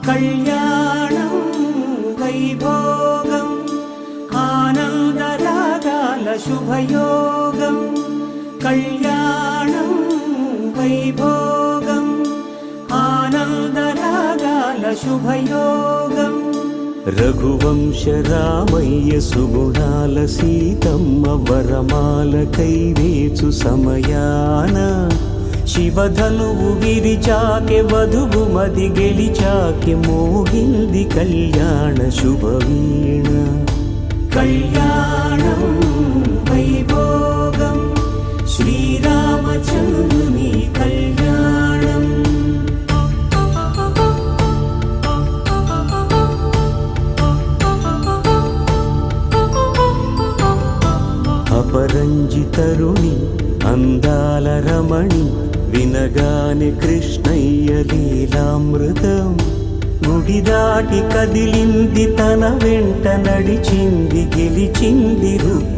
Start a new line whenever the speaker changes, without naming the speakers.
కళ్యాణం వైభోగం ఆనందరాగాల శుభయోగం. కళ్యాణం వైభోగం ఆనందరాగాల శుభయోగం. రఘువంశ రామయ్య సుగుణాల సీతమ్మ వరమాల కైవేచు సమయాన శివధనువు విరిచాకె వధువు మది గెలిచాకె మోగింది కళ్యాణ శుభవీణ. కళ్యాణం వైభోగం శ్రీరామచంద్రుని కళ్యాణం. అపరంజి తరుణి అందాల రమణి వినగానే కృష్ణయ్య లీలామృతం. గుడి దాటి కదిలింది తన వెంట నడిచింది గెలిచింది రుక్మిణీ